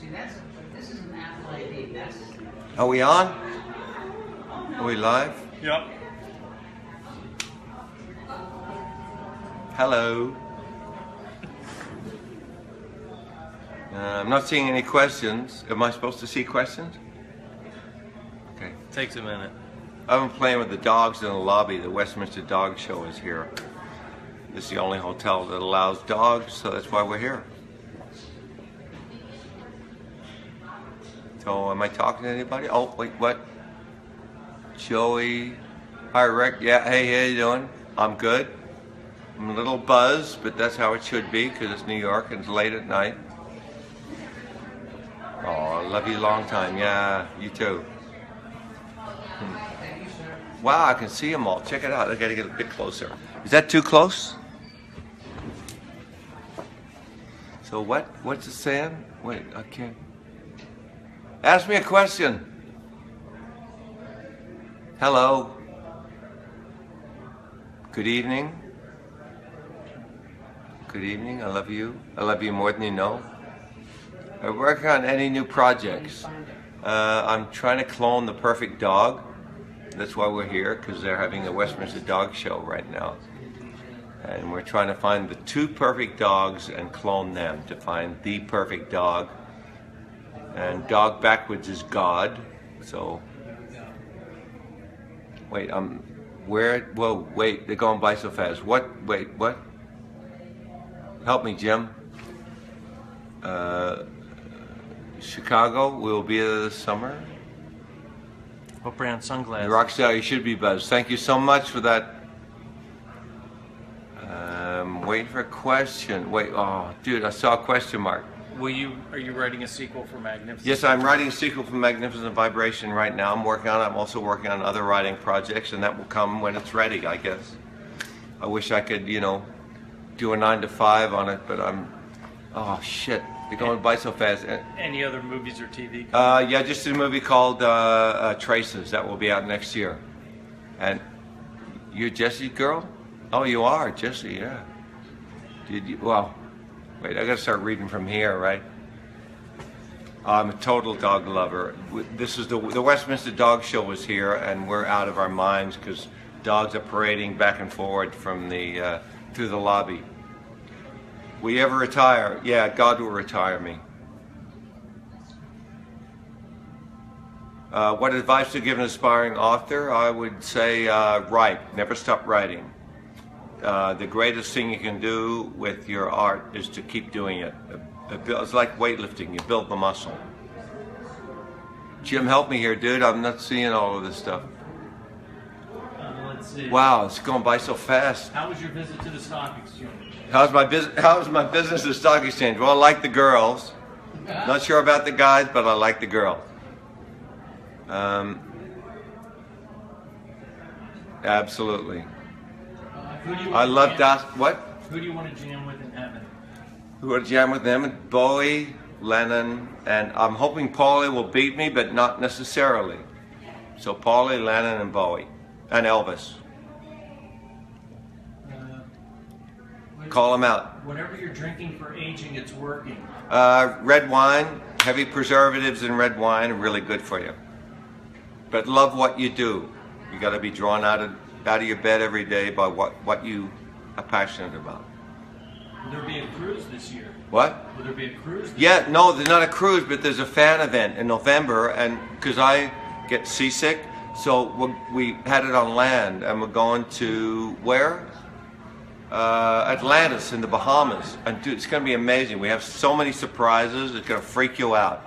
See, this is an Apple ID. That's. Are we on? Are we live? Yep. Hello. I'm not seeing any questions. Am I supposed to see questions? Okay. Takes a minute. I've been playing with the dogs in the lobby. The Westminster Dog Show is here. This is the only hotel that allows dogs, so that's why we're here. So, am I talking to anybody? Oh, wait, what? Joey. Hi, Rick. Yeah, hey, how you doing? I'm good. I'm a little buzzed, but that's how it should be because it's New York and it's late at night. Oh, I love you a long time. Yeah, you too. Wow, I can see them all. Check it out. I gotta get a bit closer. Is that too close? So what's it saying? Wait, I can't. Ask me a question. Hello. Good evening. Good evening. I love you. I love you more than you know. Are you working on any new projects? I'm trying to clone the perfect dog. That's why we're here, because they're having a Westminster Dog Show right now. And we're trying to find the two perfect dogs and clone them to find the perfect dog. And dog backwards is God. So, wait, whoa, wait, they're going by so fast. Wait, what? Help me, Jim. Chicago, we'll be there this summer. What brand sunglasses? Rockstar, you should be buzzed. Thank you so much for that. Waiting for a question. Wait, oh, dude, I saw a question mark. Are you writing a sequel for Magnificent? Yes, I'm writing a sequel for Magnificent Vibration right now. I'm working on it. I'm also working on other writing projects, and that will come when it's ready, I guess. I wish I could, do a 9 to 5 on it, but oh shit, they're going by so fast. Any other movies or TV? Yeah, just a movie called Traces. That will be out next year. And you're Jesse's girl? Oh, you are, Jesse, yeah. Well, wait, I gotta start reading from here, right? I'm a total dog lover. This is the Westminster Dog Show is here, and we're out of our minds because dogs are parading back and forward from through the lobby. Will you ever retire? Yeah, God will retire me. What advice to give an aspiring author? I would say write. Never stop writing. The greatest thing you can do with your art is to keep doing it. It's like weightlifting. You build the muscle. Jim, help me here, dude. I'm not seeing all of this stuff. Let's see. Wow, it's going by so fast. How was your visit to the stock exchange? How's my business at the stock exchange? Well, I like the girls. Not sure about the guys, but I like the girls. Absolutely. I love what? Who do you want to jam with in heaven? Who want to jam with them? Bowie, Lennon, and I'm hoping Paulie will beat me, but not necessarily. So Paulie, Lennon, and Bowie, and Elvis. Call them out. Whatever you're drinking for aging, it's working. Red wine, heavy preservatives in red wine are really good for you. But love what you do. You got to be drawn out of your bed every day by what you are passionate about. Will there be a cruise this year? What? Will there be a cruise? Yeah, no, there's not a cruise, but there's a fan event in November, and because I get seasick, so we had it on land, and we're going to where? Atlantis in the Bahamas, and dude, it's going to be amazing. We have so many surprises; it's going to freak you out.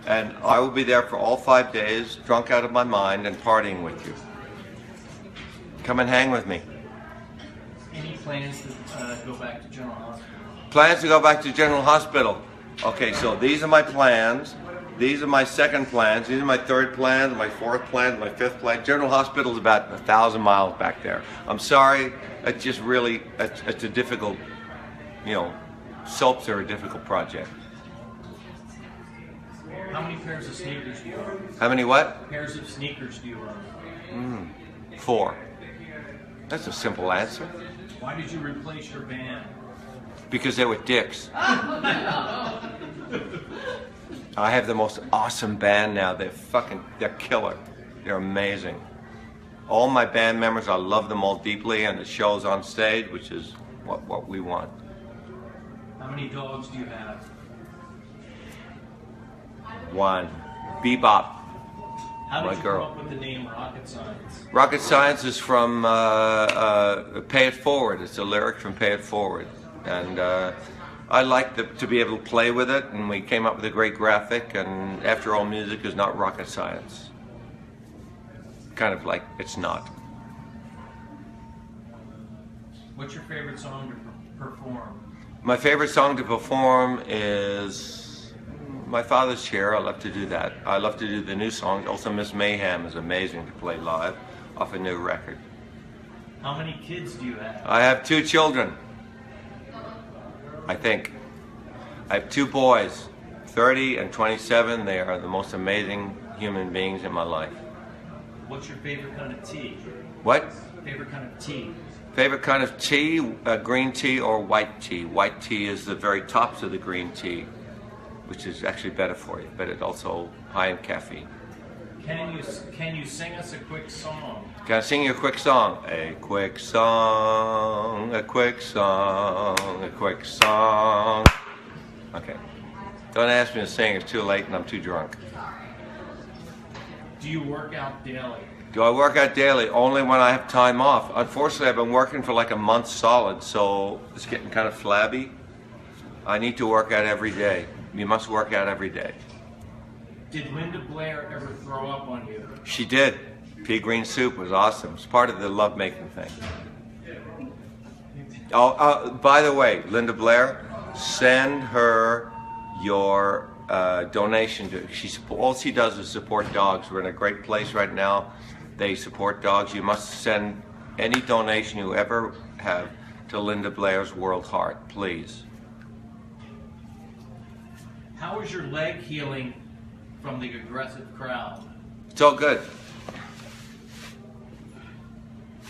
And I will be there for all 5 days, drunk out of my mind, and partying with you. Come and hang with me. Any plans to go back to General Hospital? Plans to go back to General Hospital. Okay, so these are my plans. These are my second plans. These are my third plans, my fourth plan, my fifth plan. General Hospital is about 1,000 miles back there. I'm sorry, it's just really, it's a difficult, soaps are a difficult project. How many pairs of sneakers do you own? How many what? Pairs of sneakers do you own? 4. That's a simple answer. Why did you replace your band? Because they were dicks. I have the most awesome band now. They're killer. They're amazing. All my band members, I love them all deeply, and the show's on stage, which is what we want. How many dogs do you have? One. Bebop. How did My you girl. come up with the name Rocket Science? Rocket Science is from Pay It Forward. It's a lyric from Pay It Forward. And I like to be able to play with it, and we came up with a great graphic, and after all, music is not rocket science. Kind of like it's not. What's your favorite song to perform? My favorite song to perform is My Father's Chair. I love to do that. I love to do the new song. Also, Miss Mayhem is amazing to play live off a new record. How many kids do you have? I have 2 children, I think. I have 2 boys, 30 and 27. They are the most amazing human beings in my life. What's your favorite kind of tea? What? Favorite kind of tea? Favorite kind of tea, green tea or white tea. White tea is the very tops of the green tea, which is actually better for you, but it's also high in caffeine. Can you sing us a quick song? Can I sing you a quick song? A quick song, a quick song, a quick song. Okay. Don't ask me to sing, it's too late and I'm too drunk. Do you work out daily? Do I work out daily? Only when I have time off. Unfortunately, I've been working for like a month solid, so it's getting kind of flabby. I need to work out every day. You must work out every day. Did Linda Blair ever throw up on you? She did. Pea green soup was awesome. It's part of the lovemaking thing. Oh, by the way, Linda Blair, send her your donation. All she does is support dogs. We're in a great place right now. They support dogs. You must send any donation you ever have to Linda Blair's World Heart, please. How is your leg healing from the aggressive crowd? It's all good.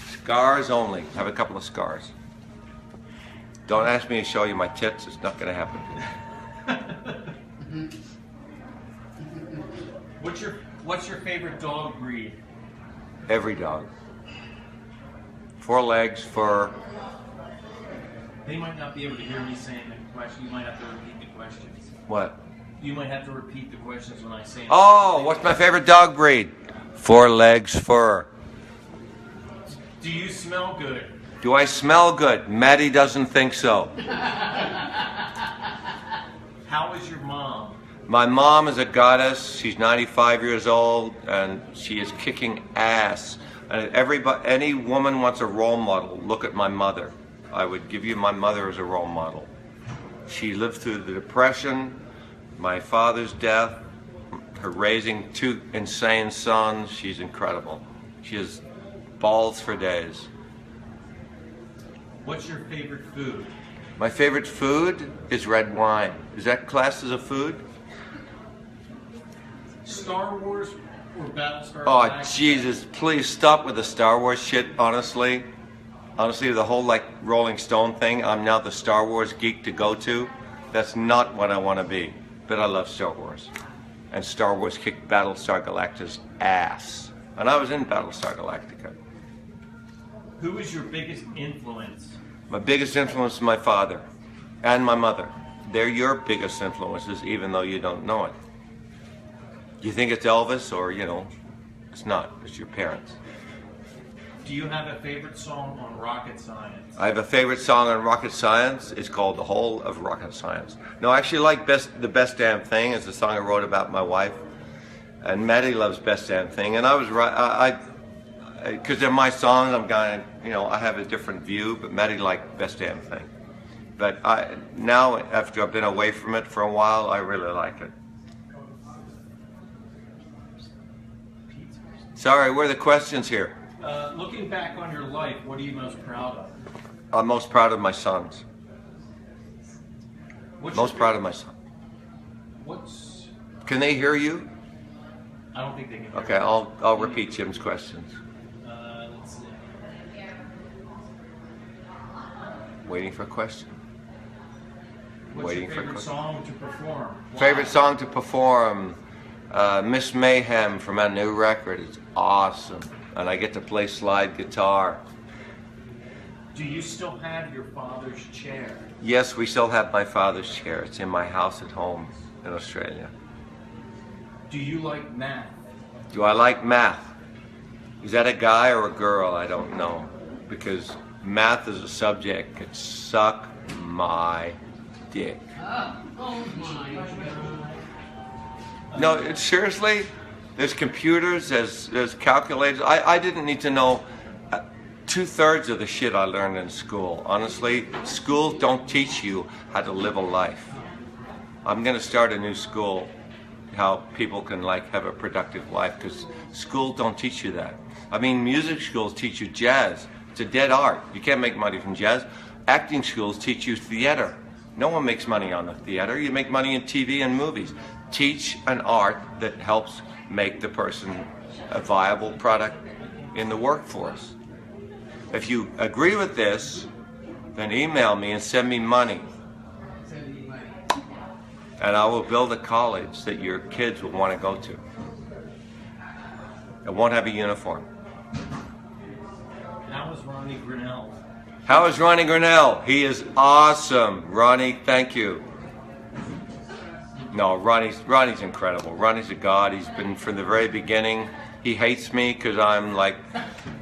Scars only. I have a couple of scars. Don't ask me to show you my tits. It's not going to happen. What's your favorite dog breed? Every dog. 4 legs, fur. They might not be able to hear me saying the question. You might have to repeat the questions. What? You might have to repeat the questions when I say them. Oh, what's my favorite dog breed? 4 legs, fur. Do you smell good? Do I smell good? Maddie doesn't think so. How is your mom? My mom is a goddess. She's 95 years old, and she is kicking ass. And any woman wants a role model, look at my mother. I would give you my mother as a role model. She lived through the Depression, my father's death, her raising 2 insane sons. She's incredible. She has balls for days. What's your favorite food? My favorite food is red wine. Is that classed as a food? Star Wars or Battlestar Oh, Galactica? Jesus, please stop with the Star Wars shit, honestly. Honestly, the whole, like, Rolling Stone thing, I'm now the Star Wars geek to go to. That's not what I want to be. But I love Star Wars. And Star Wars kicked Battlestar Galactica's ass. And I was in Battlestar Galactica. Who is your biggest influence? My biggest influence is my father and my mother. They're your biggest influences, even though you don't know it. You think it's Elvis, or, it's not. It's your parents. Do you have a favorite song on Rocket Science? I have a favorite song on Rocket Science. It's called The Whole of Rocket Science. No, I actually like The Best Damn Thing. It's a song I wrote about my wife. And Maddie loves Best Damn Thing. And I was right, because they're my songs, I'm kind of, I have a different view, but Maddie liked Best Damn Thing. But now, after I've been away from it for a while, I really like it. Sorry, where are the questions here? Looking back on your life, what are you most proud of? I'm most proud of my sons. Most proud of my son. What's... Can they hear you? I don't think they can hear Okay, I'll repeat Jim's questions. Let's see. Waiting for a question. What's waiting your for favorite song to perform? favorite Live. song to perform. Miss Mayhem from our new record. It's awesome, and I get to play slide guitar. Do you still have your father's chair? Yes, we still have my father's chair. It's in my house at home in Australia. Do you like math? Do I like math? Is that a guy or a girl? I don't know. Because math as a subject could suck my dick. Oh my God. No, seriously, there's computers, there's calculators. I didn't need to know 2/3 of the shit I learned in school. Honestly, schools don't teach you how to live a life. I'm going to start a new school, how people can like have a productive life, because schools don't teach you that. I mean, music schools teach you jazz. It's a dead art. You can't make money from jazz. Acting schools teach you theater. No one makes money on the theater. You make money in TV and movies. Teach an art that helps make the person a viable product in the workforce. If you agree with this, then email me and send me money. And I will build a college that your kids will want to go to. It won't have a uniform. How is Ronnie Grinnell? How is Ronnie Grinnell? He is awesome. Ronnie, thank you. No, Ronnie's incredible. Ronnie's a god. He's been from the very beginning. He hates me because I'm like,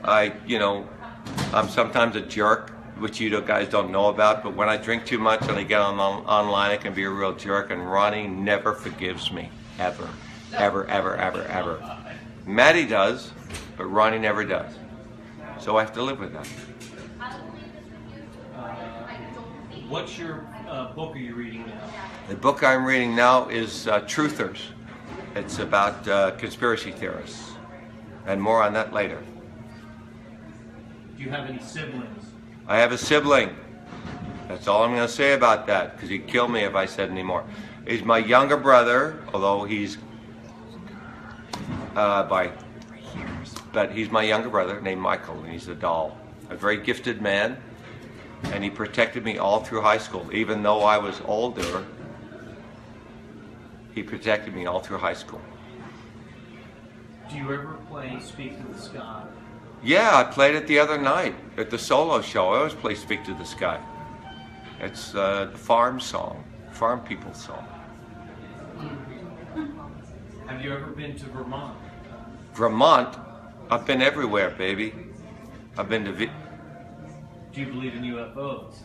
I'm sometimes a jerk, which you guys don't know about. But when I drink too much and I get online, I can be a real jerk. And Ronnie never forgives me, ever, ever, ever, ever, ever. Maddie does, but Ronnie never does. So I have to live with that. What's your book are you reading now? The book I'm reading now is Truthers. It's about conspiracy theorists, and more on that later. Do you have any siblings? I have a sibling. That's all I'm going to say about that, because he'd kill me if I said any more. He's my younger brother, although he's by 3 years. But he's my younger brother named Michael, and he's a doll. A very gifted man, and he protected me all through high school. Even though I was older, he protected me all through high school. Do you ever play Speak to the Sky? Yeah, I played it the other night at the solo show. I always play Speak to the Sky. It's the farm song, farm people song. Have you ever been to Vermont? Vermont? I've been everywhere, baby. I've been to... Do you believe in UFOs?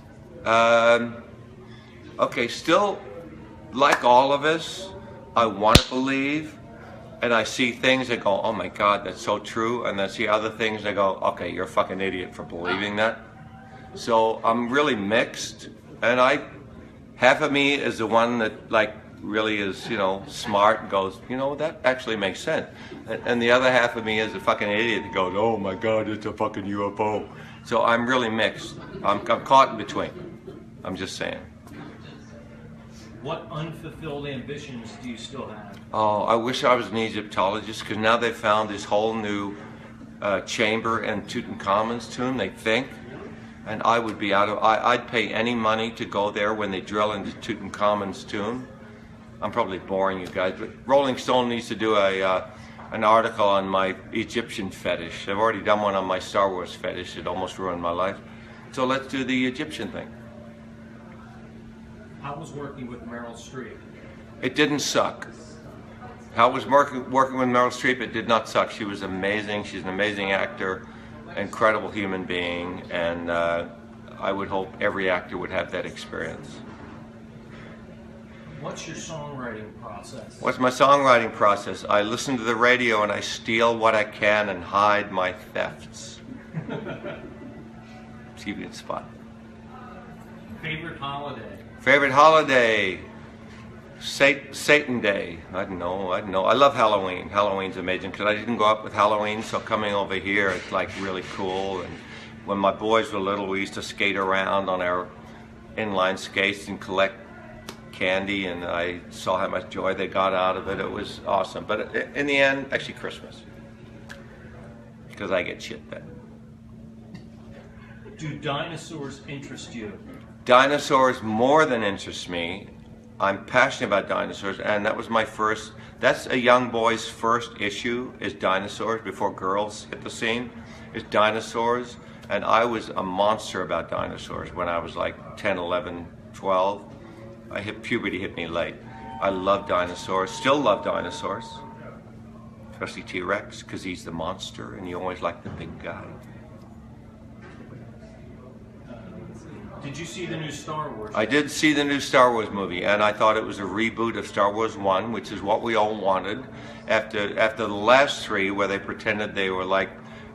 Okay, still, like all of us, I want to believe, and I see things that go, oh my God, that's so true, and I see other things that go, okay, you're a fucking idiot for believing that. So I'm really mixed, and half of me is the one that like really is, smart and goes, that actually makes sense. And the other half of me is a fucking idiot that goes, oh my God, it's a fucking UFO. So I'm really mixed. I'm caught in between. I'm just saying. What unfulfilled ambitions do you still have? Oh, I wish I was an Egyptologist, because now they've found this whole new chamber in Tutankhamun's tomb, they think. And I would be I'd pay any money to go there when they drill into Tutankhamun's tomb. I'm probably boring you guys, but Rolling Stone needs to do an article on my Egyptian fetish. I've already done one on my Star Wars fetish. It almost ruined my life. So let's do the Egyptian thing. How was working with Meryl Streep? It didn't suck. How was working with Meryl Streep? It did not suck. She was amazing. She's an amazing actor, incredible human being, and I would hope every actor would have that experience. What's your songwriting process? What's my songwriting process? I listen to the radio and I steal what I can and hide my thefts. See if you can spot. Favorite holiday? Favorite holiday? Satan Day. I don't know. I love Halloween. Halloween's amazing because I didn't go up with Halloween, so coming over here, it's like really cool. And when my boys were little, we used to skate around on our inline skates and collect candy, and I saw how much joy they got out of it. It was awesome. But in the end, actually Christmas, because I get shit then. Do dinosaurs interest you? Dinosaurs more than interest me. I'm passionate about dinosaurs, and that was my first, that's a young boy's first issue, is dinosaurs, before girls hit the scene, is dinosaurs. And I was a monster about dinosaurs when I was like 10, 11, 12. Puberty hit me late. I love dinosaurs, still love dinosaurs, especially T-Rex, because he's the monster, and you always like the big guy. Did you see the new Star Wars? I did see the new Star Wars movie, and I thought it was a reboot of Star Wars 1, which is what we all wanted. After the last three, where they pretended they were like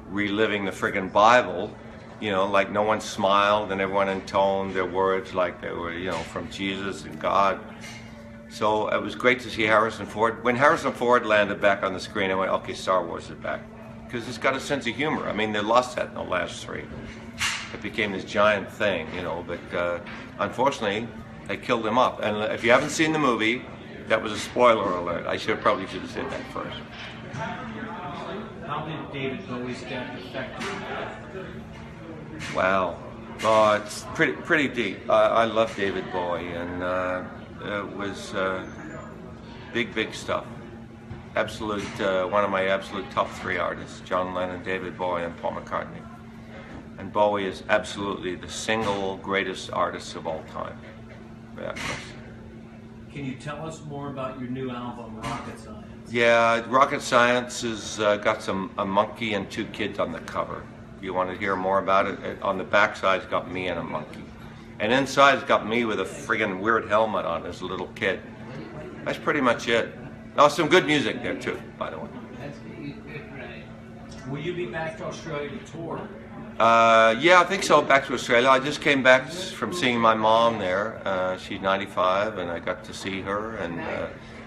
reliving the friggin' Bible, you know, like no one smiled and everyone intoned their words like they were, you know, from Jesus and God. So it was great to see Harrison Ford. When Harrison Ford landed back on the screen, I went, okay, Star Wars is back. Because it's got a sense of humor. I mean, they lost that in the last three. It became this giant thing, you know, but unfortunately, they killed him up. And if you haven't seen the movie, that was a spoiler alert. Probably should have said that first. How did David Bowie's death affect you? Wow. Oh, it's pretty deep. I love David Bowie, and it was big stuff. Absolute, one of my absolute top three artists, John Lennon, David Bowie, and Paul McCartney. And Bowie is absolutely the single greatest artist of all time, without question. Can you tell us more about your new album, Rocket Science? Yeah, Rocket Science has got a monkey and two kids on the cover. If you want to hear more about it, on the backside it's got me and a monkey. And inside it's got me with a friggin' weird helmet on as a little kid. That's pretty much it. Oh, some good music there too, by the way. Will you be back to Australia to tour? Yeah, I think so. Back to Australia. I just came back from seeing my mom there. She's 95, and I got to see her, and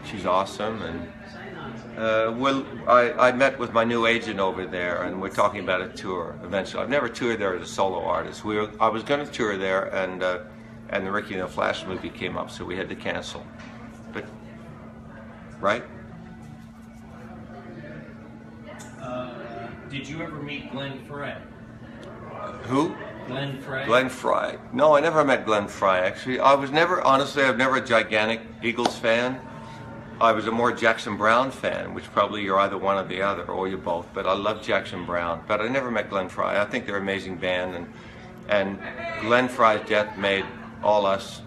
she's awesome. And I met with my new agent over there, and we're talking about a tour eventually. I've never toured there as a solo artist. I was going to tour there, and the Ricky and the Flash movie came up, so we had to cancel. But right? Did you ever meet Glenn Frey? Who? Glenn Frey. Glenn Frey. No, I never met Glenn Frey, actually. I've never a gigantic Eagles fan. I was a more Jackson Browne fan, which probably you're either one or the other, or you're both, but I love Jackson Browne. But I never met Glenn Frey. I think they're an amazing band, and Glenn Frey's death made all us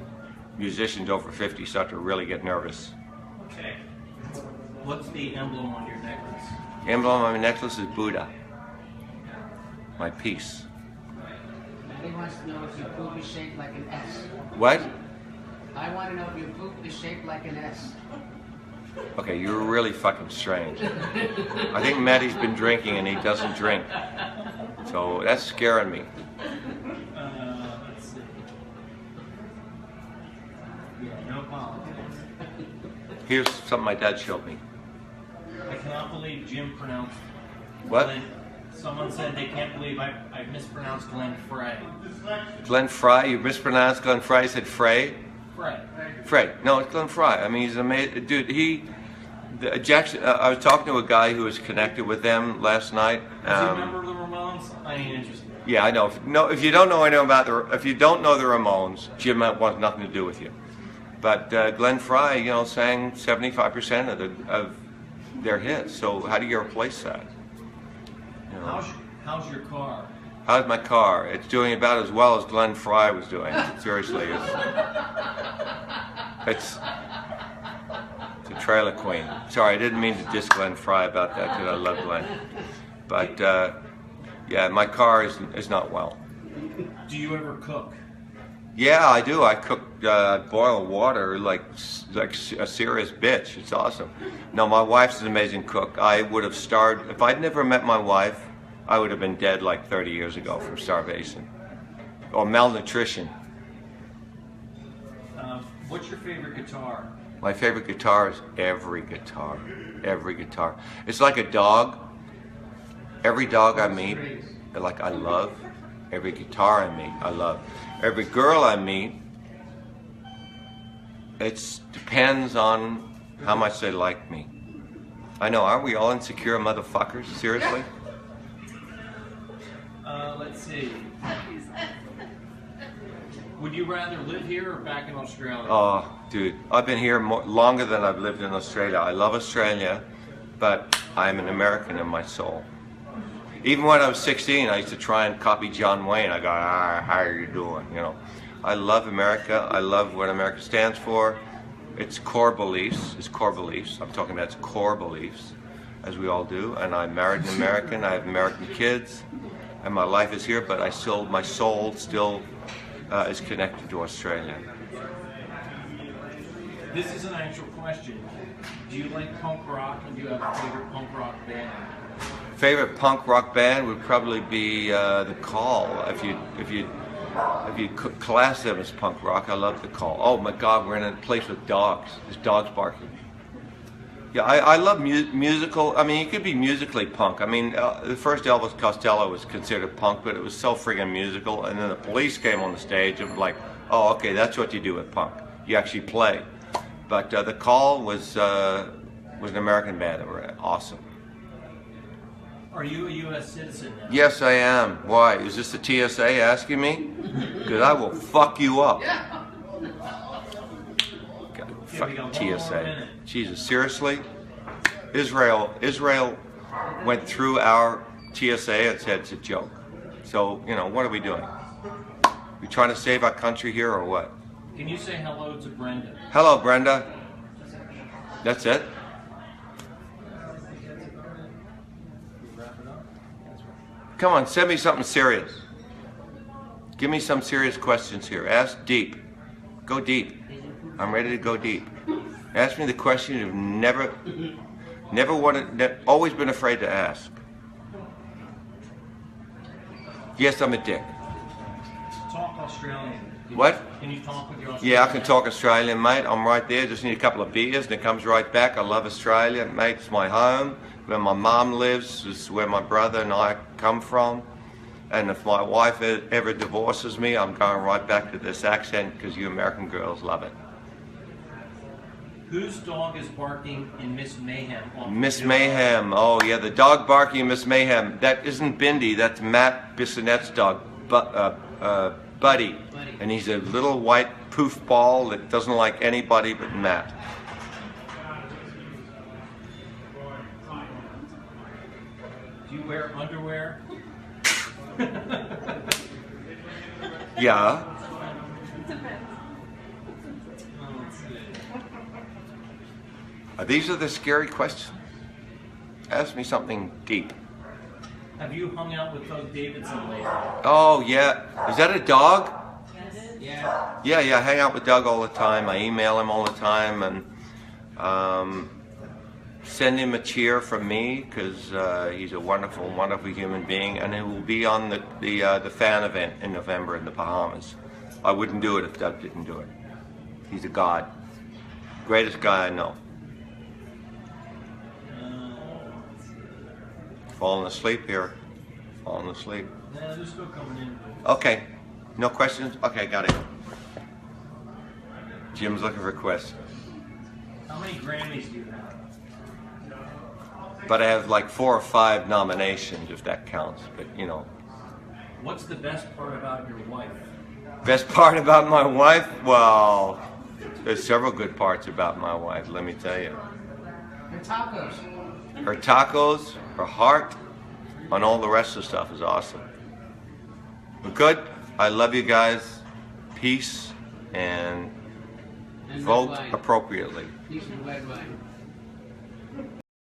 musicians over 50 start to really get nervous. Okay. What's the emblem on your necklace? The emblem on my necklace is Buddha. My peace. He wants to know if your poop is shaped like an S. What? I want to know if your poop is shaped like an S. Okay, you're really fucking strange. I think Matty's been drinking and he doesn't drink. So that's scaring me. Let's see. Yeah, no politics. Here's something my dad showed me. I cannot believe Jim pronounced What? Glenn. Someone said they can't believe I mispronounced Glenn Frey. Glenn Frey? You mispronounced Glenn Frey? You said Frey? Frey. Frey. No, it's Glenn Frey. I mean, he's amazing. Dude, Jackson, I was talking to a guy who was connected with them last night. Does he remember the Ramones? I ain't interested. Yeah, I know. If you don't know anything about if you don't know the Ramones, Jim wants nothing to do with you. But Glenn Frey, you know, sang 75% of their hits. So how do you replace that? You know? How's your car? How's my car? It's doing about as well as Glenn Frey was doing. Seriously, it's a trailer queen. Sorry, I didn't mean to diss Glenn Frey about that because I love Glenn. But yeah, my car is not well. Do you ever cook? Yeah, I do. I cook boil water like a serious bitch. It's awesome. No, my wife's an amazing cook. I would have starved if I'd never met my wife. I would have been dead like 30 years ago from starvation or malnutrition. What's your favorite guitar? My favorite guitar is every guitar. Every guitar. It's like a dog. Every dog I meet, I love. Every guitar I meet, I love. Every girl I meet, it depends on how much they like me. I know, aren't we all insecure motherfuckers? Seriously? Let's see. Would you rather live here or back in Australia? Oh, dude, I've been here longer than I've lived in Australia. I love Australia, but I'm an American in my soul. Even when I was 16, I used to try and copy John Wayne. I go, how are you doing? You know, I love America. I love what America stands for. Its core beliefs. Its core beliefs. I'm talking about its core beliefs, as we all do. And I married an American. I have American kids, and my life is here. But my soul still is connected to Australia. This is an actual question. Do you like punk rock, and do you have a favorite punk rock band? Favorite punk rock band would probably be The Call. If you class them as punk rock, I love The Call. Oh my God, we're in a place with dogs. There's dogs barking. Yeah, I love musical. I mean, you could be musically punk. I mean, the first Elvis Costello was considered punk, but it was so friggin' musical. And then the Police came on the stage and was like, oh, okay, that's what you do with punk. You actually play. But The Call was an American band that were awesome. Are you a U.S. citizen now? Yes, I am. Why? Is this the TSA asking me? Because I will fuck you up. God, fucking TSA. Jesus, seriously? Israel went through our TSA and said it's a joke. So, you know, what are we doing? We trying to save our country here or what? Can you say hello to Brenda? Hello, Brenda. That's it? Come on, send me something serious. Give me some serious questions here. Ask deep. Go deep. I'm ready to go deep. Ask me the question you've never wanted, always been afraid to ask. Yes, I'm a dick. Talk Australian. What? Can you talk with your Australian? Yeah, I can talk Australian, mate. I'm right there. Just need a couple of beers and it comes right back. I love Australia, mate. It's my home. Where my mom lives is where my brother and I come from. And if my wife ever divorces me, I'm going right back to this accent because you American girls love it. Whose dog is barking in Miss Mayhem? Miss Mayhem. Oh, yeah, the dog barking in Miss Mayhem. That isn't Bindi. That's Matt Bissonette's dog, Buddy. And he's a little white poof ball that doesn't like anybody but Matt. Do you wear underwear? Yeah. These are the scary questions. Ask me something deep. Have you hung out with Doug Davidson lately? Oh, yeah. Is that a dog? Yeah. Yeah, I hang out with Doug all the time. I email him all the time and send him a cheer from me because he's a wonderful, wonderful human being, and he will be on the fan event in November in the Bahamas. I wouldn't do it if Doug didn't do it. He's a god. Greatest guy I know. Falling asleep here. Falling asleep. Yeah, they're still coming in. Okay. No questions? Okay, got it. Jim's looking for questions. How many Grammys do you have? But I have like 4 or 5 nominations, if that counts. But, you know. What's the best part about your wife? Best part about my wife? Well, there's several good parts about my wife, let me tell you. The tacos. Her tacos, her heart, and all the rest of the stuff is awesome. But good. I love you guys. Peace and And vote red wine. appropriately. Peace and red wine.